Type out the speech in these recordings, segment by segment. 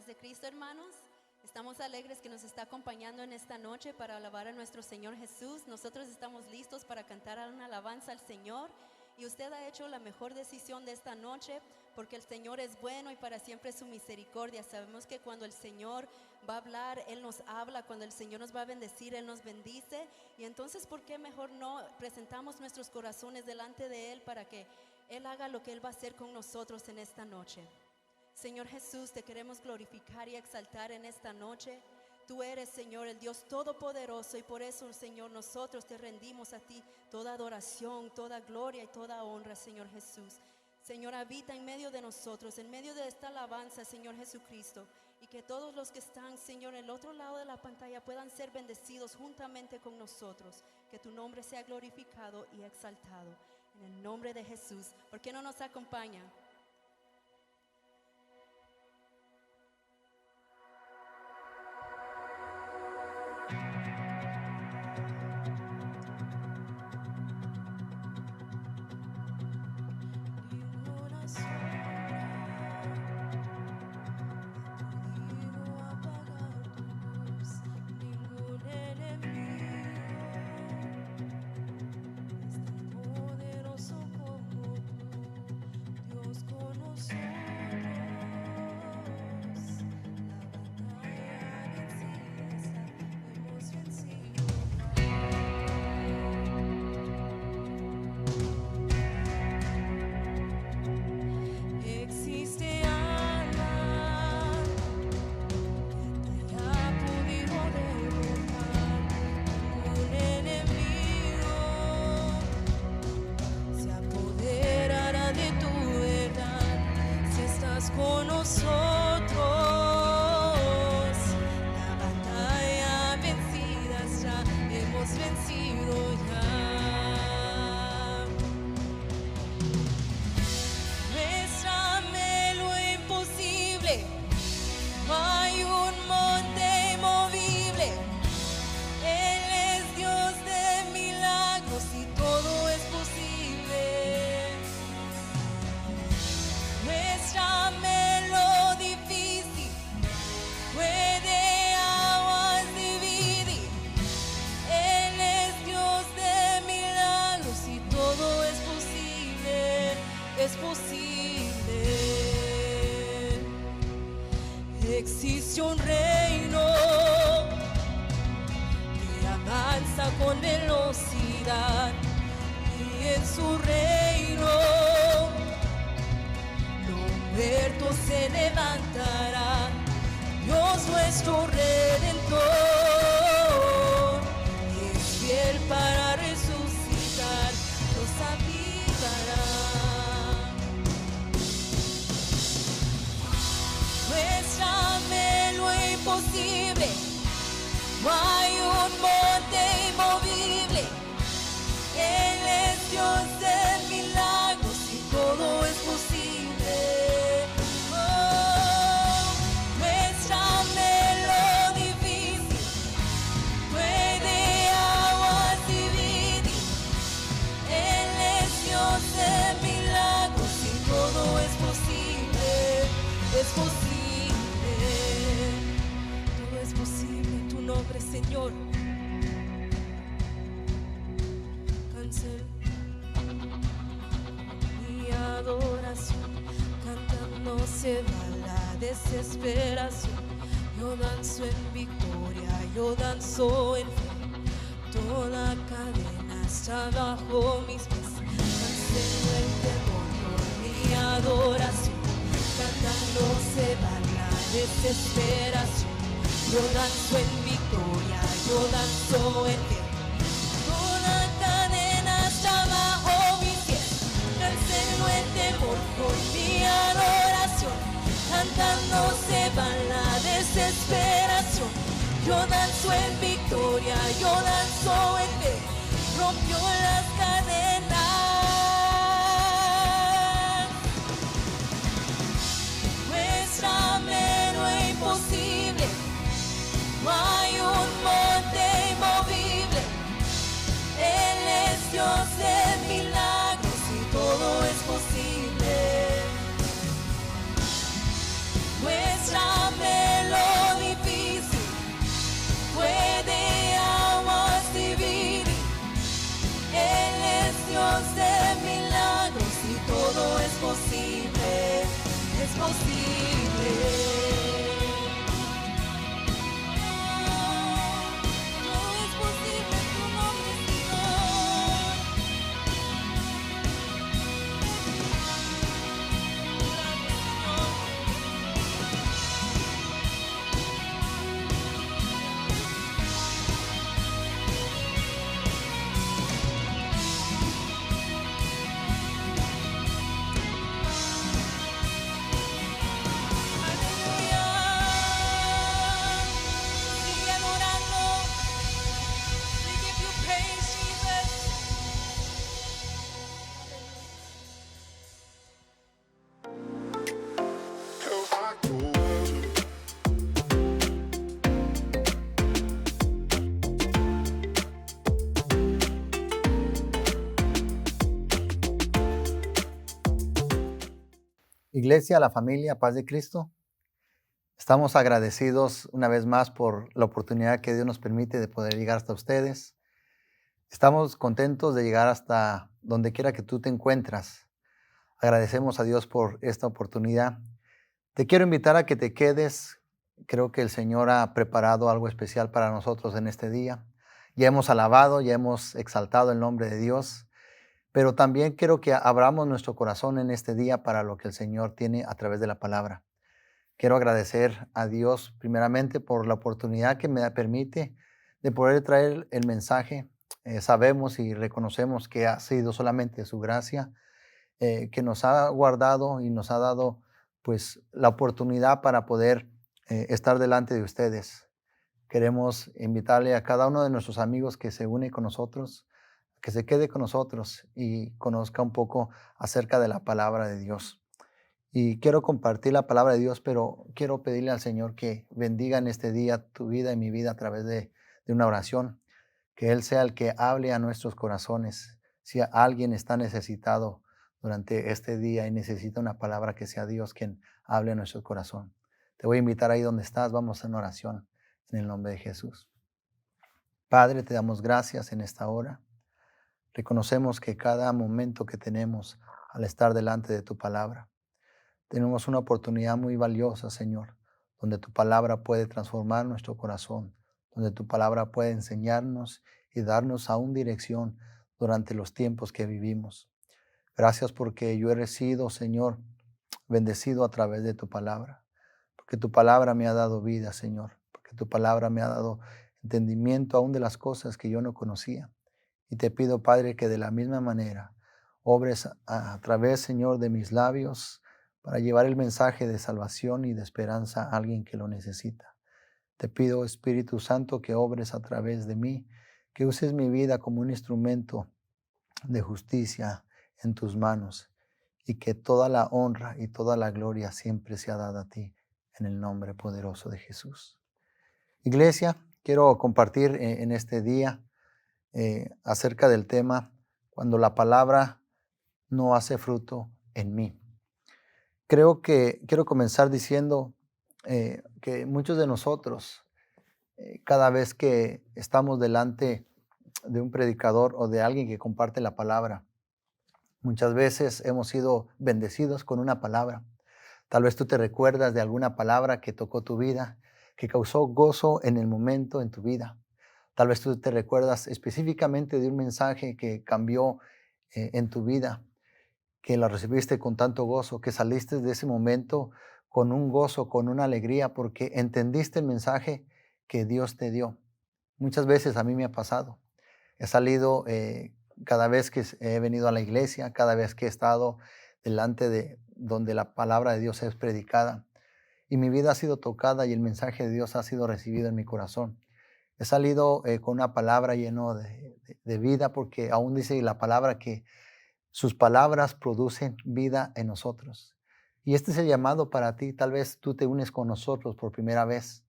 paz de Cristo, hermanos. Estamos alegres que nos está acompañando en esta noche para alabar a nuestro Señor Jesús. Nosotros estamos listos para cantar una alabanza al Señor. Y usted ha hecho la mejor decisión de esta noche, porque el Señor es bueno y para siempre es su misericordia. Sabemos que cuando el Señor va a hablar, Él nos habla. Cuando el Señor nos va a bendecir, Él nos bendice. Y entonces, ¿por qué mejor no presentamos nuestros corazones delante de Él para que Él haga lo que Él va a hacer con nosotros en esta noche? Señor Jesús, te queremos glorificar y exaltar en esta noche. Tú eres, Señor, el Dios todopoderoso, y por eso, Señor, nosotros te rendimos a ti toda adoración, toda gloria y toda honra, Señor Jesús. Señor, habita en medio de nosotros, en medio de esta alabanza, Señor Jesucristo, y que todos los que están, Señor, en el otro lado de la pantalla puedan ser bendecidos juntamente con nosotros. Que tu nombre sea glorificado y exaltado. En el nombre de Jesús. ¿Por qué no nos acompaña? Existe un reino que avanza con velocidad, y en su reino los muertos se levantarán. Dios nuestro Redentor es fiel para resucitar, los avivará. Muéstrame lo imposible, no hay un monte inmovible. Él es Dios de milagros y todo es posible. Oh, muéstrame lo difícil, puede aguas dividir. Él es Dios de milagros y todo es posible, es posible. Nombre, Señor. Cancel mi adoración, cantando se va la desesperación. Yo danzo en victoria, yo danzo en fe. Toda cadena está bajo mis pies. Cancelo el temor por mi adoración, cantando se va la desesperación. Yo danzo en victoria, yo danzo en fe. Toda cadena está bajo mis pies. Cancelo el temor por mi adoración, cantando se va la desesperación. Yo danzo en victoria, yo danzo en fe. Rompió las cadenas. Muéstrame lo imposible, no hay un monte inmovible. Él es Dios de milagros y todo es posible. Muéstrame posible. Todo es posible en tu nombre, Señor. Sigue adorando. We give you praise, Jesus. Iglesia, la familia, paz de Cristo. Estamos agradecidos una vez más por la oportunidad que Dios nos permite de poder llegar hasta ustedes. Estamos contentos de llegar hasta donde quiera que tú te encuentras. Agradecemos a Dios por esta oportunidad. Te quiero invitar a que te quedes. Creo que el Señor ha preparado algo especial para nosotros en este día. Ya hemos alabado, ya hemos exaltado el nombre de Dios. Pero también quiero que abramos nuestro corazón en este día para lo que el Señor tiene a través de la palabra. Quiero agradecer a Dios primeramente por la oportunidad que me permite de poder traer el mensaje. Sabemos y reconocemos que ha sido solamente su gracia que nos ha guardado y nos ha dado pues la oportunidad para poder estar delante de ustedes. Queremos invitarle a cada uno de nuestros amigos que se une con nosotros, que se quede con nosotros y conozca un poco acerca de la palabra de Dios. Y quiero compartir la palabra de Dios, pero quiero pedirle al Señor que bendiga en este día tu vida y mi vida a través de una oración, que Él sea el que hable a nuestros corazones. Si alguien está necesitado durante este día y necesita una palabra, que sea Dios quien hable a nuestro corazón. Te voy a invitar ahí donde estás, vamos a una oración en el nombre de Jesús. Padre, te damos gracias en esta hora. Reconocemos que cada momento que tenemos al estar delante de tu palabra, tenemos una oportunidad muy valiosa, Señor, donde tu palabra puede transformar nuestro corazón, donde tu palabra puede enseñarnos y darnos aún dirección durante los tiempos que vivimos. Gracias porque yo he sido, Señor, bendecido a través de tu palabra, porque tu palabra me ha dado vida, Señor, porque tu palabra me ha dado entendimiento aún de las cosas que yo no conocía. Y te pido, Padre, que de la misma manera obres a través, Señor, de mis labios para llevar el mensaje de salvación y de esperanza a alguien que lo necesita. Te pido, Espíritu Santo, que obres a través de mí, que uses mi vida como un instrumento de justicia en tus manos y que toda la honra y toda la gloria siempre sea dada a ti en el nombre poderoso de Jesús. Iglesia, quiero compartir en este día acerca del tema cuando la palabra no hace fruto en mí. Creo que quiero comenzar diciendo que muchos de nosotros, cada vez que estamos delante de un predicador o de alguien que comparte la palabra, muchas veces hemos sido bendecidos con una palabra. Tal vez tú te recuerdas de alguna palabra que tocó tu vida, que causó gozo en el momento en tu vida. Tal vez tú te recuerdas específicamente de un mensaje que cambió en tu vida, que la recibiste con tanto gozo, que saliste de ese momento con un gozo, con una alegría, porque entendiste el mensaje que Dios te dio. Muchas veces a mí me ha pasado. He salido cada vez que he venido a la iglesia, cada vez que he estado delante de donde la palabra de Dios es predicada, y mi vida ha sido tocada y el mensaje de Dios ha sido recibido en mi corazón. He salido con una palabra lleno de vida, porque aún dice la palabra que sus palabras producen vida en nosotros. Y este es el llamado para ti. Tal vez tú te unes con nosotros por primera vez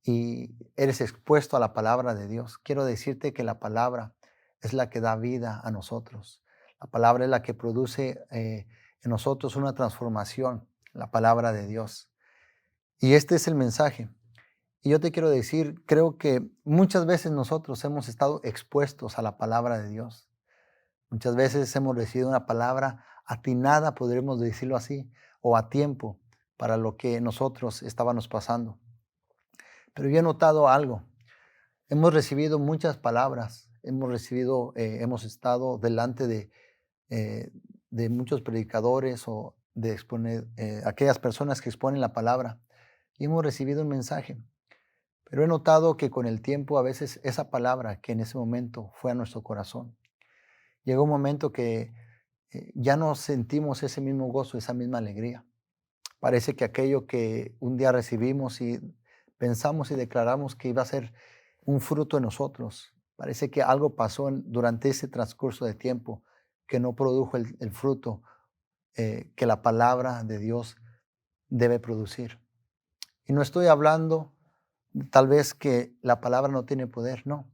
y eres expuesto a la palabra de Dios. Quiero decirte que la palabra es la que da vida a nosotros. La palabra es la que produce en nosotros una transformación, la palabra de Dios. Y este es el mensaje. Y yo te quiero decir, creo que muchas veces nosotros hemos estado expuestos a la palabra de Dios. Muchas veces hemos recibido una palabra atinada, podremos decirlo así, o a tiempo, para lo que nosotros estábamos pasando. Pero yo he notado algo. Hemos recibido muchas palabras, hemos estado delante de muchos predicadores o de aquellas personas que exponen la palabra y hemos recibido un mensaje. Pero he notado que con el tiempo a veces esa palabra que en ese momento fue a nuestro corazón, llegó un momento que ya no sentimos ese mismo gozo, esa misma alegría. Parece que aquello que un día recibimos y pensamos y declaramos que iba a ser un fruto en nosotros, parece que algo pasó durante ese transcurso de tiempo que no produjo el fruto que la palabra de Dios debe producir. Y no estoy hablando tal vez que la palabra no tiene poder, no.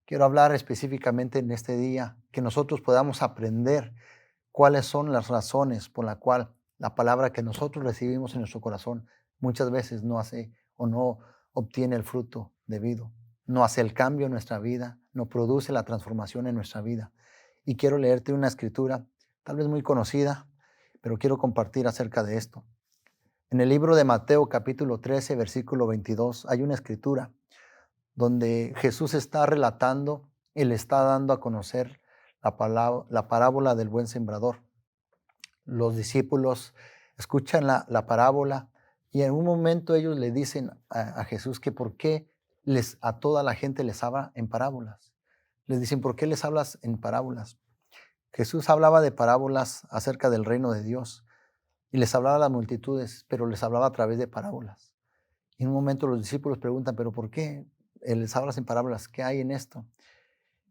Quiero hablar específicamente en este día que nosotros podamos aprender cuáles son las razones por la cual la palabra que nosotros recibimos en nuestro corazón muchas veces no hace o no obtiene el fruto debido, no hace el cambio en nuestra vida, no produce la transformación en nuestra vida. Y quiero leerte una escritura, tal vez muy conocida, pero quiero compartir acerca de esto. En el libro de Mateo capítulo 13, versículo 22, hay una escritura donde Jesús está relatando y le está dando a conocer la parábola del buen sembrador. Los discípulos escuchan la parábola y en un momento ellos le dicen a Jesús que por qué a toda la gente les habla en parábolas. Les dicen, ¿por qué les hablas en parábolas? Jesús hablaba de parábolas acerca del reino de Dios y les hablaba a las multitudes, pero les hablaba a través de parábolas. Y en un momento los discípulos preguntan, ¿pero por qué les hablas en parábolas? ¿Qué hay en esto?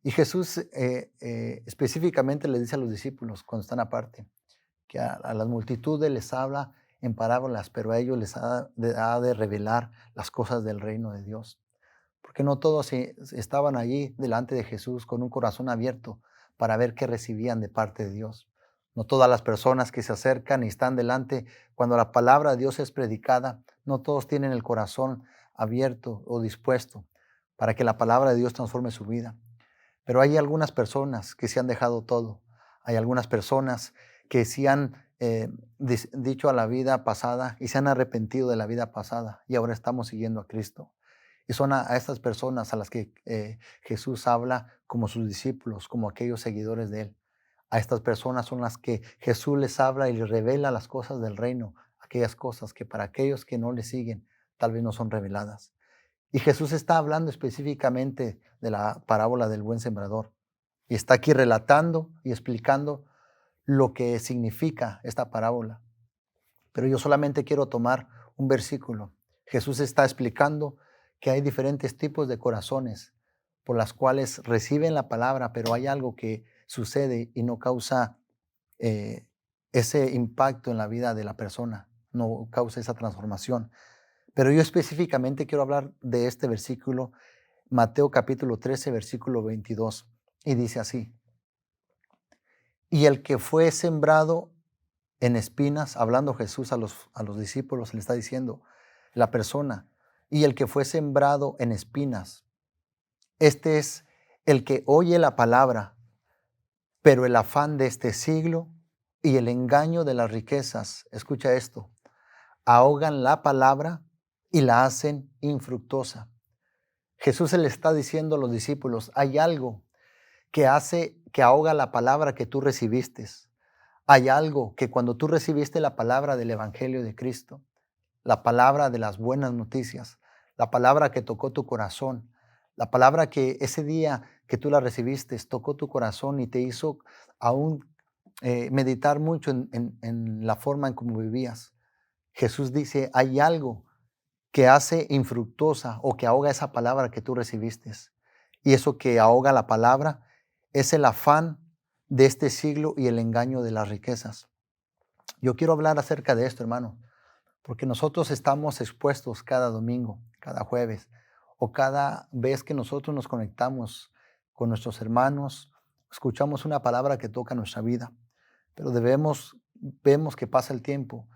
Y Jesús específicamente les dice a los discípulos cuando están aparte, que a las multitudes les habla en parábolas, pero a ellos les ha de revelar las cosas del reino de Dios. Porque no todos estaban allí delante de Jesús con un corazón abierto para ver qué recibían de parte de Dios. No todas las personas que se acercan y están delante cuando la palabra de Dios es predicada, no todos tienen el corazón abierto o dispuesto para que la palabra de Dios transforme su vida. Pero hay algunas personas que se han dejado todo. Hay algunas personas que sí han dicho a la vida pasada y se han arrepentido de la vida pasada y ahora estamos siguiendo a Cristo. Y son a estas personas a las que Jesús habla como sus discípulos, como aquellos seguidores de Él. A estas personas son las que Jesús les habla y les revela las cosas del reino, aquellas cosas que para aquellos que no le siguen tal vez no son reveladas. Y Jesús está hablando específicamente de la parábola del buen sembrador. Y está aquí relatando y explicando lo que significa esta parábola. Pero yo solamente quiero tomar un versículo. Jesús está explicando que hay diferentes tipos de corazones por las cuales reciben la palabra, pero hay algo que sucede y no causa ese impacto en la vida de la persona, no causa esa transformación. Pero yo específicamente quiero hablar de este versículo, Mateo capítulo 13, versículo 22, y dice así: y el que fue sembrado en espinas, hablando Jesús a los discípulos, le está diciendo la persona, y el que fue sembrado en espinas, este es el que oye la palabra, pero el afán de este siglo y el engaño de las riquezas, escucha esto, ahogan la palabra y la hacen infructuosa. Jesús se le está diciendo a los discípulos, hay algo que ahoga la palabra que tú recibiste. Hay algo que cuando tú recibiste la palabra del Evangelio de Cristo, la palabra de las buenas noticias, la palabra que tocó tu corazón, la palabra que ese día que tú la recibiste tocó tu corazón y te hizo aún meditar mucho en la forma en cómo vivías. Jesús dice, hay algo que hace infructuosa o que ahoga esa palabra que tú recibiste. Y eso que ahoga la palabra es el afán de este siglo y el engaño de las riquezas. Yo quiero hablar acerca de esto, hermano, porque nosotros estamos expuestos cada domingo, cada jueves, o cada vez que nosotros nos conectamos con nuestros hermanos, escuchamos una palabra que toca nuestra vida, pero vemos que pasa el tiempo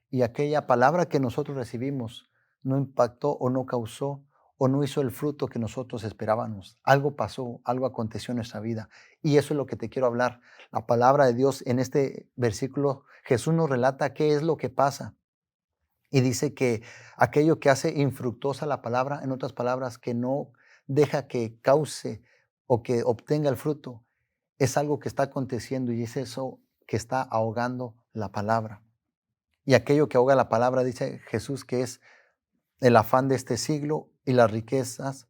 y aquella palabra que nosotros recibimos no impactó o no causó o no hizo el fruto que nosotros esperábamos. Algo pasó, algo aconteció en nuestra vida. Y eso es lo que te quiero hablar. La palabra de Dios en este versículo, Jesús nos relata qué es lo que pasa Y dice que aquello que hace infructuosa la palabra, en otras palabras, que no deja que cause o que obtenga el fruto, es algo que está aconteciendo y es eso que está ahogando la palabra. Y aquello que ahoga la palabra, dice Jesús, que es el afán de este siglo y las riquezas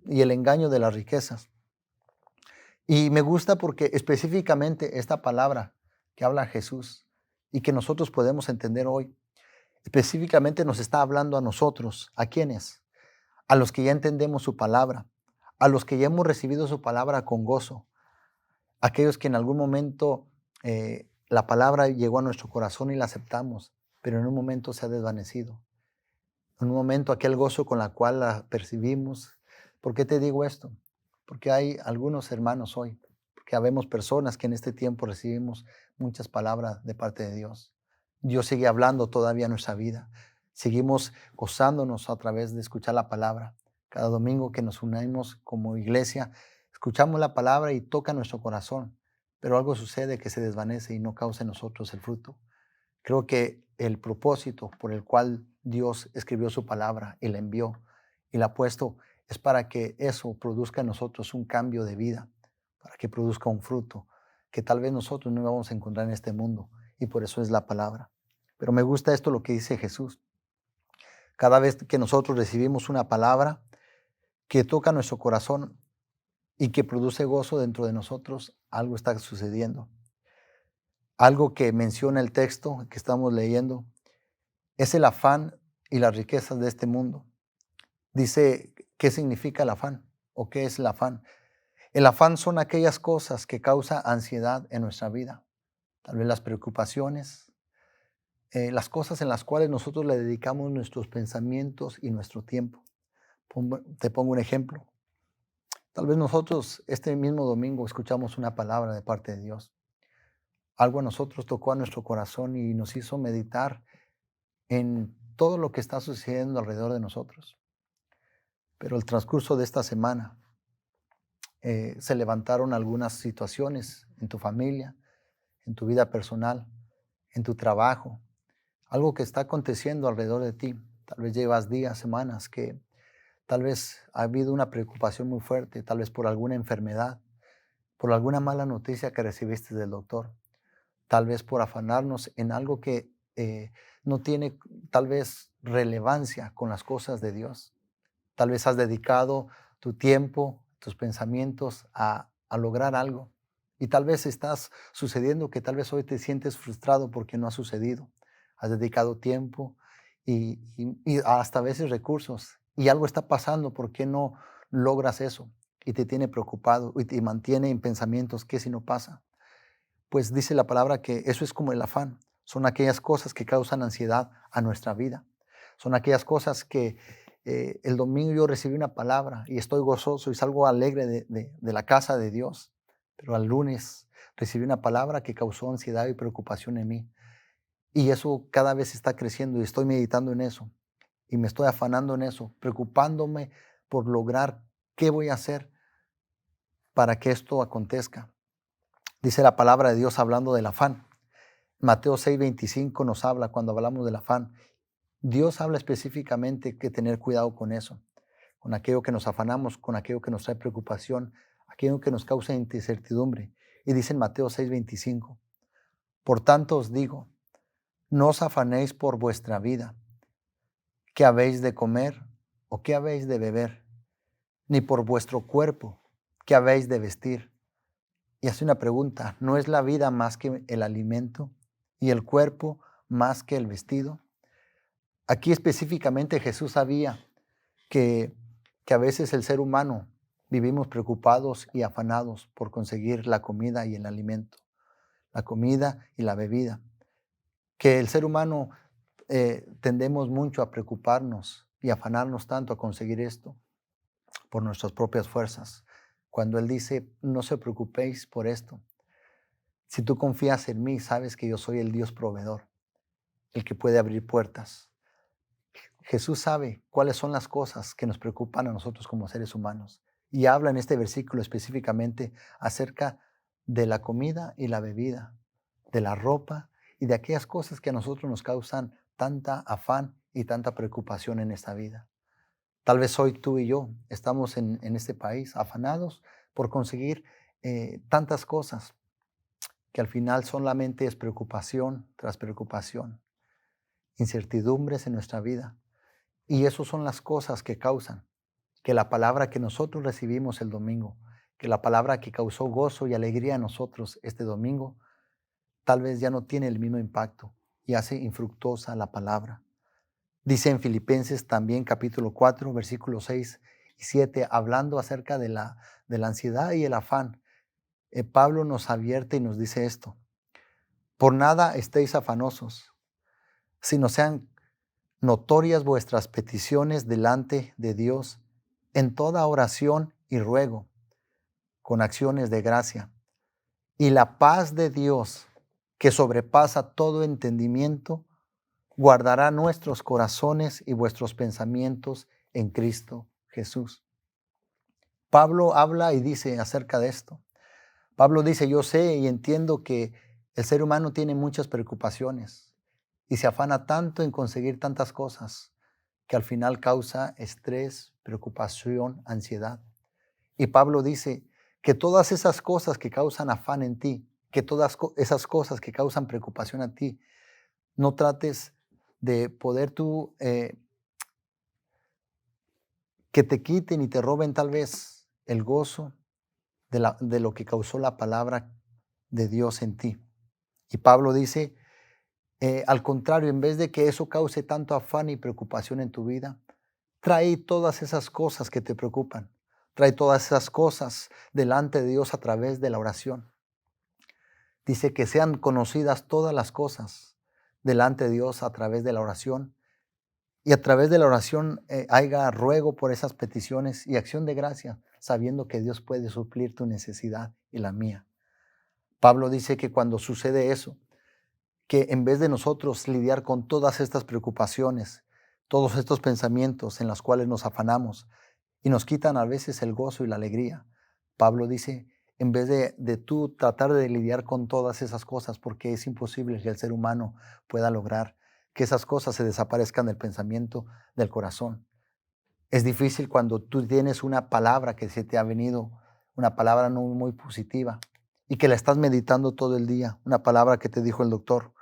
y el engaño de las riquezas. Y me gusta porque específicamente esta palabra que habla Jesús y que nosotros podemos entender hoy, específicamente nos está hablando a nosotros. ¿A quiénes? A los que ya entendemos su palabra, a los que ya hemos recibido su palabra con gozo, aquellos que en algún momento la palabra llegó a nuestro corazón y la aceptamos, pero en un momento se ha desvanecido. En un momento aquel gozo con la cual la percibimos. ¿Por qué te digo esto? Porque hay algunos hermanos hoy, porque habemos personas que en este tiempo recibimos muchas palabras de parte de Dios. Dios sigue hablando todavía en nuestra vida. Seguimos gozándonos a través de escuchar la palabra. Cada domingo que nos unimos como iglesia, escuchamos la palabra y toca nuestro corazón, pero algo sucede que se desvanece y no causa en nosotros el fruto. Creo que el propósito por el cual Dios escribió su palabra y la envió y la ha puesto es para que eso produzca en nosotros un cambio de vida, para que produzca un fruto que tal vez nosotros no vamos a encontrar en este mundo, y por eso es la palabra. Pero me gusta esto lo que dice Jesús. Cada vez que nosotros recibimos una palabra que toca nuestro corazón y que produce gozo dentro de nosotros, algo está sucediendo. Algo que menciona el texto que estamos leyendo es el afán y las riquezas de este mundo. Dice, ¿qué significa el afán? ¿O qué es el afán? El afán son aquellas cosas que causan ansiedad en nuestra vida. Tal vez las preocupaciones, las cosas en las cuales nosotros le dedicamos nuestros pensamientos y nuestro tiempo. Te pongo un ejemplo. Tal vez nosotros este mismo domingo escuchamos una palabra de parte de Dios. Algo a nosotros tocó a nuestro corazón y nos hizo meditar en todo lo que está sucediendo alrededor de nosotros. Pero el transcurso de esta semana se levantaron algunas situaciones en tu familia, en tu vida personal, en tu trabajo, algo que está aconteciendo alrededor de ti. Tal vez llevas días, semanas que tal vez ha habido una preocupación muy fuerte, tal vez por alguna enfermedad, por alguna mala noticia que recibiste del doctor, tal vez por afanarnos en algo que no tiene tal vez relevancia con las cosas de Dios. Tal vez has dedicado tu tiempo, tus pensamientos a lograr algo. Y tal vez estás sucediendo que tal vez hoy te sientes frustrado porque no ha sucedido. Has dedicado tiempo y hasta a veces recursos. Y algo está pasando, ¿por qué no logras eso? Y te tiene preocupado y te mantiene en pensamientos, ¿qué si no pasa? Pues dice la palabra que eso es como el afán. Son aquellas cosas que causan ansiedad a nuestra vida. Son aquellas cosas que el domingo yo recibí una palabra y estoy gozoso y salgo alegre de la casa de Dios. Pero al lunes recibí una palabra que causó ansiedad y preocupación en mí. Y eso cada vez está creciendo y estoy meditando en eso. Y me estoy afanando en eso, preocupándome por lograr qué voy a hacer para que esto acontezca. Dice la palabra de Dios hablando del afán. Mateo 6:25 nos habla cuando hablamos del afán. Dios habla específicamente que tener cuidado con eso, con aquello que nos afanamos, con aquello que nos trae preocupación, aquello que nos causa incertidumbre. Y dice en Mateo 6:25, por tanto os digo, no os afanéis por vuestra vida, qué habéis de comer o qué habéis de beber, ni por vuestro cuerpo, qué habéis de vestir. Y hace una pregunta, ¿no es la vida más que el alimento y el cuerpo más que el vestido? Aquí específicamente Jesús sabía que a veces el ser humano vivimos preocupados y afanados por conseguir la comida y el alimento, la comida y la bebida. Que el ser humano tendemos mucho a preocuparnos y afanarnos tanto a conseguir esto por nuestras propias fuerzas. Cuando Él dice, no se preocupéis por esto. Si tú confías en mí, sabes que yo soy el Dios proveedor, el que puede abrir puertas. Jesús sabe cuáles son las cosas que nos preocupan a nosotros como seres humanos. Y habla en este versículo específicamente acerca de la comida y la bebida, de la ropa y de aquellas cosas que a nosotros nos causan tanta afán y tanta preocupación en esta vida. Tal vez hoy tú y yo estamos en este país afanados por conseguir tantas cosas que al final solamente es preocupación tras preocupación, incertidumbres en nuestra vida. Y esas son las cosas que causan que la palabra que nosotros recibimos el domingo, que la palabra que causó gozo y alegría a nosotros este domingo, tal vez ya no tiene el mismo impacto y hace infructuosa la palabra. Dice en Filipenses también capítulo 4, versículos 6 y 7, hablando acerca de la ansiedad y el afán. Pablo nos advierte y nos dice esto: por nada estéis afanosos, sino sean notorias vuestras peticiones delante de Dios en toda oración y ruego, con acciones de gracia. Y la paz de Dios, que sobrepasa todo entendimiento, guardará nuestros corazones y vuestros pensamientos en Cristo Jesús. Pablo habla y dice acerca de esto. Pablo dice, yo sé y entiendo que el ser humano tiene muchas preocupaciones y se afana tanto en conseguir tantas cosas que al final causa estrés, preocupación, ansiedad. Y Pablo dice que todas esas cosas que causan afán en ti, que todas esas cosas que causan preocupación a ti, no trates de poder tú, que te quiten y te roben tal vez el gozo de lo que causó la palabra de Dios en ti. Y Pablo dice, al contrario, en vez de que eso cause tanto afán y preocupación en tu vida, trae todas esas cosas que te preocupan. Trae todas esas cosas delante de Dios a través de la oración. Dice que sean conocidas todas las cosas delante de Dios a través de la oración. Y a través de la oración haya ruego por esas peticiones y acción de gracia, sabiendo que Dios puede suplir tu necesidad y la mía. Pablo dice que cuando sucede eso, que en vez de nosotros lidiar con todas estas preocupaciones, todos estos pensamientos en los cuales nos afanamos y nos quitan a veces el gozo y la alegría, Pablo dice, en vez de tú tratar de lidiar con todas esas cosas, porque es imposible que el ser humano pueda lograr que esas cosas se desaparezcan del pensamiento, del corazón. Es difícil cuando tú tienes una palabra que se te ha venido, una palabra no muy positiva, y que la estás meditando todo el día, una palabra que te dijo el doctor,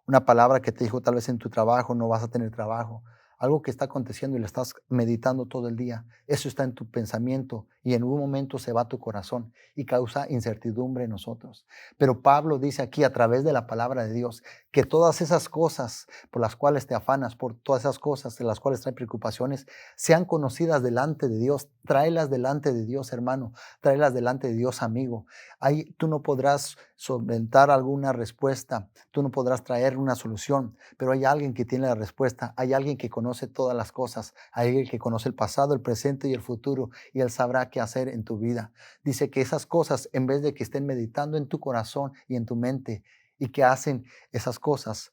una palabra que te dijo tal vez en tu trabajo, no vas a tener trabajo, algo que está aconteciendo y lo estás meditando todo el día. Eso está en tu pensamiento y en un momento se va a tu corazón y causa incertidumbre en nosotros. Pero Pablo dice aquí a través de la palabra de Dios que todas esas cosas por las cuales te afanas, por todas esas cosas de las cuales trae preocupaciones, sean conocidas delante de Dios. Tráelas delante de Dios, hermano. Tráelas delante de Dios, amigo. Ahí tú no podrás solventar alguna respuesta, tú no podrás traer una solución, pero hay alguien que tiene la respuesta, hay alguien que conoce todas las cosas, hay alguien que conoce el pasado, el presente y el futuro, y Él sabrá qué hacer en tu vida. Dice que esas cosas, en vez de que estén meditando en tu corazón y en tu mente, y que hacen esas cosas,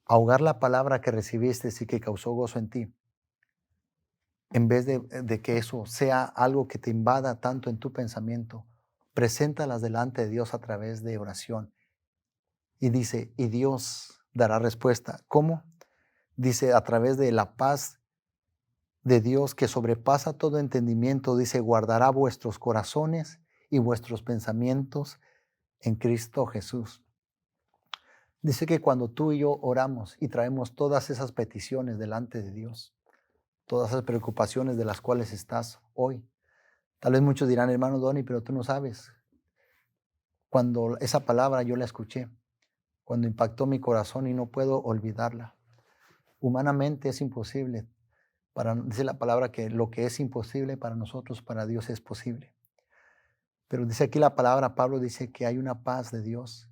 ahogar la palabra que recibiste y que causó gozo en ti, en vez de que eso sea algo que te invada tanto en tu pensamiento, preséntalas delante de Dios a través de oración. Y dice, y Dios dará respuesta. ¿Cómo? Dice, a través de la paz de Dios que sobrepasa todo entendimiento, dice, guardará vuestros corazones y vuestros pensamientos en Cristo Jesús. Dice que cuando tú y yo oramos y traemos todas esas peticiones delante de Dios, todas esas preocupaciones de las cuales estás hoy, tal vez muchos dirán, hermano Donny, pero tú no sabes. Cuando esa palabra yo la escuché, cuando impactó mi corazón y no puedo olvidarla. Humanamente es imposible. Dice la palabra que lo que es imposible para nosotros, para Dios es posible. Pero dice aquí la palabra, Pablo dice que hay una paz de Dios,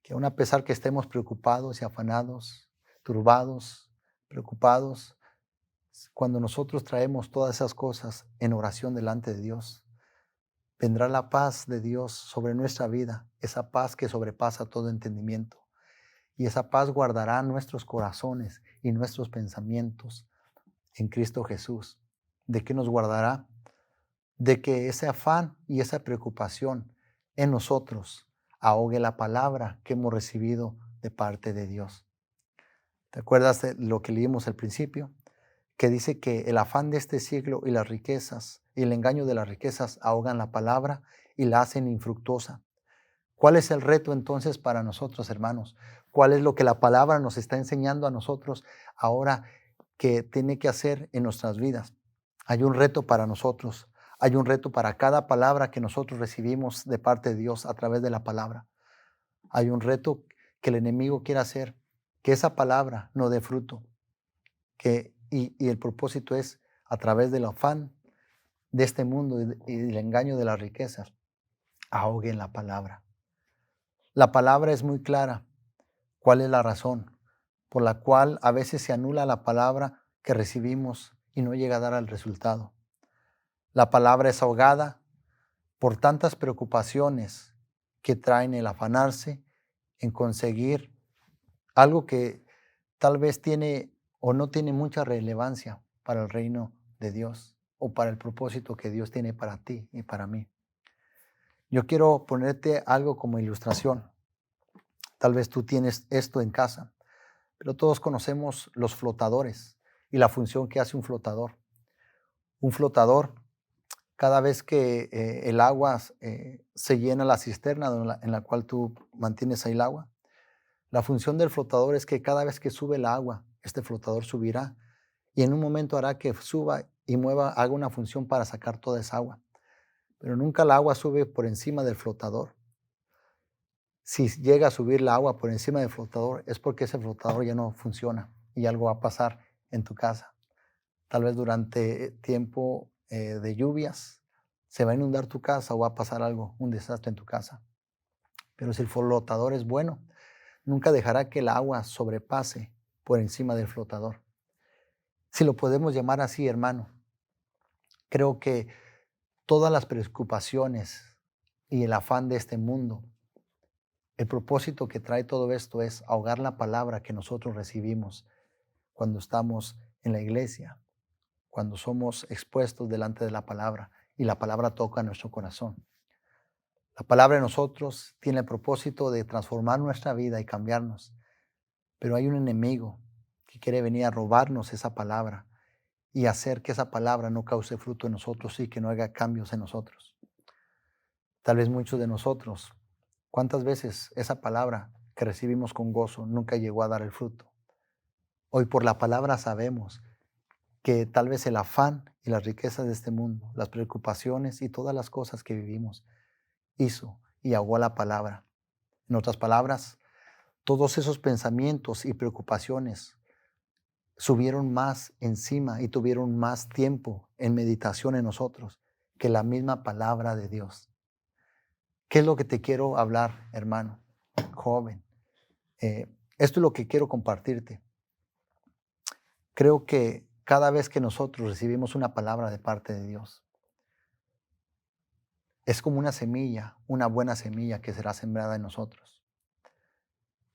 que aun a pesar que estemos preocupados y afanados, turbados, preocupados, cuando nosotros traemos todas esas cosas en oración delante de Dios, vendrá la paz de Dios sobre nuestra vida, esa paz que sobrepasa todo entendimiento. Y esa paz guardará nuestros corazones y nuestros pensamientos en Cristo Jesús. ¿De qué nos guardará? De que ese afán y esa preocupación en nosotros ahogue la palabra que hemos recibido de parte de Dios. ¿Te acuerdas de lo que leímos al principio? Que dice que el afán de este siglo y las riquezas y el engaño de las riquezas ahogan la palabra y la hacen infructuosa. ¿Cuál es el reto entonces para nosotros, hermanos? ¿Cuál es lo que la palabra nos está enseñando a nosotros ahora que tiene que hacer en nuestras vidas? Hay un reto para nosotros. Hay un reto para cada palabra que nosotros recibimos de parte de Dios a través de la palabra. Hay un reto que el enemigo quiere hacer, que esa palabra no dé fruto. Y el propósito es, a través del afán de este mundo y del engaño de las riquezas, ahoguen la palabra. La palabra es muy clara. ¿Cuál es la razón por la cual a veces se anula la palabra que recibimos y no llega a dar el resultado? La palabra es ahogada por tantas preocupaciones que traen el afanarse en conseguir algo que tal vez tiene o no tiene mucha relevancia para el reino de Dios o para el propósito que Dios tiene para ti y para mí. Yo quiero ponerte algo como ilustración. Tal vez tú tienes esto en casa, pero todos conocemos los flotadores y la función que hace un flotador. Un flotador, cada vez que el agua se llena la cisterna en la cual tú mantienes ahí el agua, la función del flotador es que cada vez que sube el agua, este flotador subirá y en un momento hará que suba y mueva, haga una función para sacar toda esa agua. Pero nunca el agua sube por encima del flotador. Si llega a subir la agua por encima del flotador, es porque ese flotador ya no funciona y algo va a pasar en tu casa. Tal vez durante tiempo de lluvias se va a inundar tu casa o va a pasar algo, un desastre en tu casa. Pero si el flotador es bueno, nunca dejará que el agua sobrepase por encima del flotador. Si lo podemos llamar así, hermano, creo que todas las preocupaciones y el afán de este mundo, el propósito que trae todo esto es ahogar la palabra que nosotros recibimos cuando estamos en la iglesia, cuando somos expuestos delante de la palabra y la palabra toca nuestro corazón. La palabra de nosotros tiene el propósito de transformar nuestra vida y cambiarnos, pero hay un enemigo que quiere venir a robarnos esa palabra y hacer que esa palabra no cause fruto en nosotros y que no haga cambios en nosotros. Tal vez muchos de nosotros, ¿cuántas veces esa palabra que recibimos con gozo nunca llegó a dar el fruto? Hoy por la palabra sabemos que tal vez el afán y las riquezas de este mundo, las preocupaciones y todas las cosas que vivimos, hizo y ahogó la palabra. En otras palabras, todos esos pensamientos y preocupaciones subieron más encima y tuvieron más tiempo en meditación en nosotros que la misma palabra de Dios. ¿Qué es lo que te quiero hablar, hermano, joven? Esto es lo que quiero compartirte. Creo que cada vez que nosotros recibimos una palabra de parte de Dios, es como una semilla, una buena semilla que será sembrada en nosotros.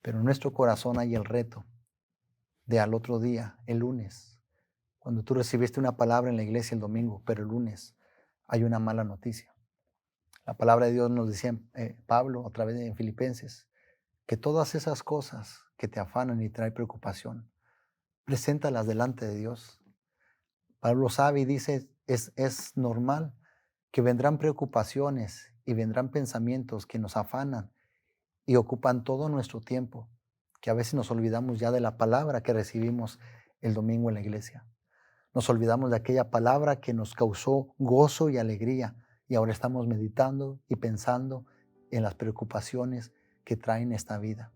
Pero en nuestro corazón hay el reto de al otro día, el lunes, cuando tú recibiste una palabra en la iglesia el domingo, pero el lunes hay una mala noticia. La palabra de Dios nos decía Pablo a través de Filipenses, que todas esas cosas que te afanan y traen preocupación, preséntalas delante de Dios. Pablo sabe y dice, es normal que vendrán preocupaciones y vendrán pensamientos que nos afanan y ocupan todo nuestro tiempo, que a veces nos olvidamos ya de la palabra que recibimos el domingo en la iglesia. Nos olvidamos de aquella palabra que nos causó gozo y alegría y ahora estamos meditando y pensando en las preocupaciones que traen esta vida.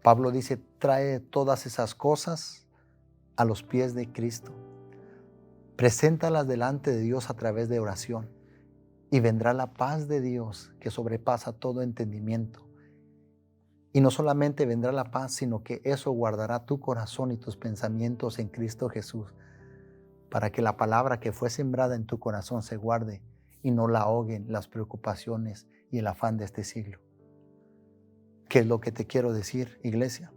Pablo dice, trae todas esas cosas a los pies de Cristo. Preséntalas delante de Dios a través de oración y vendrá la paz de Dios que sobrepasa todo entendimiento. Y no solamente vendrá la paz, sino que eso guardará tu corazón y tus pensamientos en Cristo Jesús, para que la palabra que fue sembrada en tu corazón se guarde y no la ahoguen las preocupaciones y el afán de este siglo. ¿Qué es lo que te quiero decir, iglesia?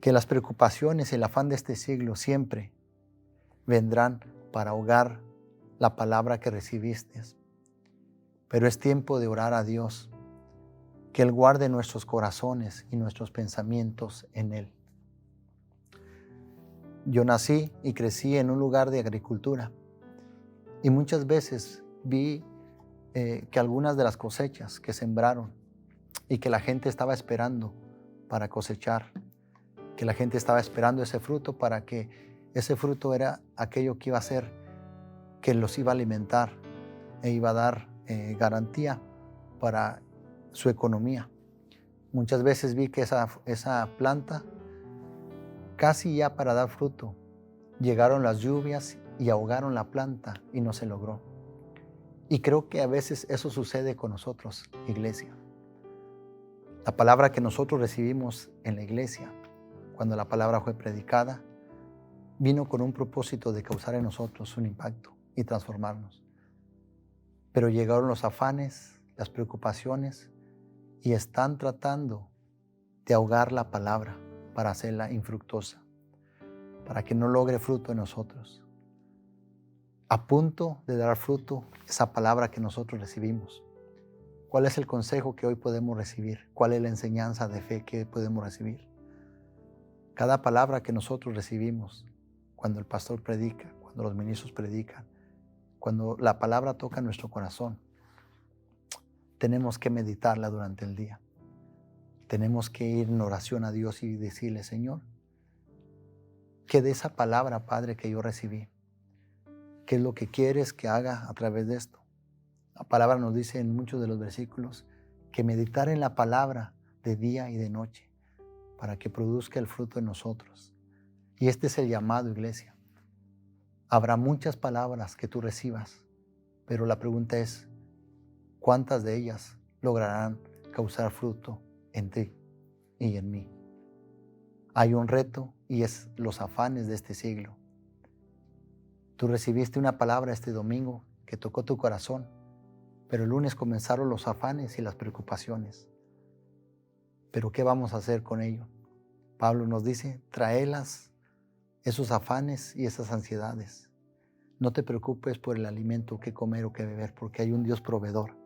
Que las preocupaciones y el afán de este siglo siempre vendrán para ahogar la palabra que recibiste. Pero es tiempo de orar a Dios, que Él guarde nuestros corazones y nuestros pensamientos en Él. Yo nací y crecí en un lugar de agricultura y muchas veces vi que algunas de las cosechas que sembraron y que la gente estaba esperando para cosechar, que la gente estaba esperando ese fruto para que ese fruto era aquello que iba a hacer, que los iba a alimentar e iba a dar garantía para su economía. Muchas veces vi que esa planta, casi ya para dar fruto, llegaron las lluvias y ahogaron la planta y no se logró. Y creo que a veces eso sucede con nosotros, iglesia. La palabra que nosotros recibimos en la iglesia, cuando la palabra fue predicada, vino con un propósito de causar en nosotros un impacto y transformarnos. Pero llegaron los afanes, las preocupaciones y están tratando de ahogar la palabra para hacerla infructuosa, para que no logre fruto en nosotros. A punto de dar fruto esa palabra que nosotros recibimos. ¿Cuál es el consejo que hoy podemos recibir? ¿Cuál es la enseñanza de fe que podemos recibir? Cada palabra que nosotros recibimos, cuando el pastor predica, cuando los ministros predican, cuando la palabra toca nuestro corazón, tenemos que meditarla durante el día. Tenemos que ir en oración a Dios y decirle, Señor, ¿qué de esa palabra, Padre, que yo recibí? ¿Qué es lo que quieres que haga a través de esto? La palabra nos dice en muchos de los versículos que meditar en la palabra de día y de noche para que produzca el fruto en nosotros. Y este es el llamado, iglesia. Habrá muchas palabras que tú recibas, pero la pregunta es, ¿cuántas de ellas lograrán causar fruto en ti y en mí? Hay un reto y es los afanes de este siglo. Tú recibiste una palabra este domingo que tocó tu corazón, pero el lunes comenzaron los afanes y las preocupaciones. ¿Pero qué vamos a hacer con ello? Pablo nos dice, tráelas, esos afanes y esas ansiedades. No te preocupes por el alimento que comer o que beber, porque hay un Dios proveedor,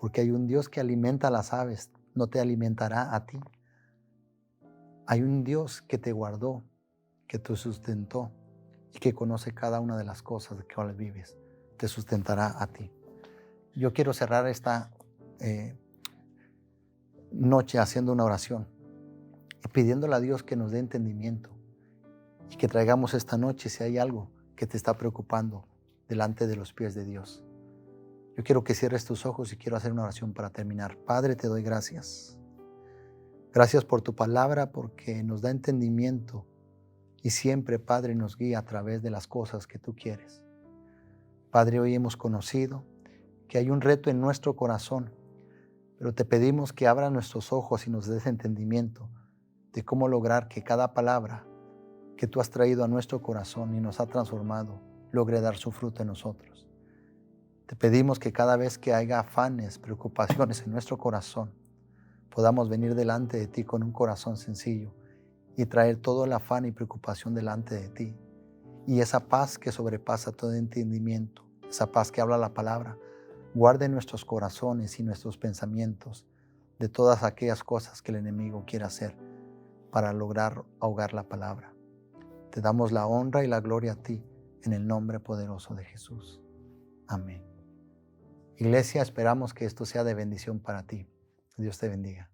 porque hay un Dios que alimenta a las aves, no te alimentará a ti. Hay un Dios que te guardó, que te sustentó y que conoce cada una de las cosas de que cuales vives, te sustentará a ti. Yo quiero cerrar esta noche haciendo una oración y pidiéndole a Dios que nos dé entendimiento y que traigamos esta noche si hay algo que te está preocupando delante de los pies de Dios. Yo quiero que cierres tus ojos y quiero hacer una oración para terminar. Padre, te doy gracias. Gracias por tu palabra porque nos da entendimiento y siempre, Padre, nos guía a través de las cosas que tú quieres. Padre, hoy hemos conocido que hay un reto en nuestro corazón, pero te pedimos que abra nuestros ojos y nos des entendimiento de cómo lograr que cada palabra que tú has traído a nuestro corazón y nos ha transformado logre dar su fruto en nosotros. Te pedimos que cada vez que haya afanes, preocupaciones en nuestro corazón, podamos venir delante de ti con un corazón sencillo y traer todo el afán y preocupación delante de ti. Y esa paz que sobrepasa todo entendimiento, esa paz que habla la palabra, guarde nuestros corazones y nuestros pensamientos de todas aquellas cosas que el enemigo quiere hacer para lograr ahogar la palabra. Te damos la honra y la gloria a ti en el nombre poderoso de Jesús. Amén. Iglesia, esperamos que esto sea de bendición para ti. Dios te bendiga.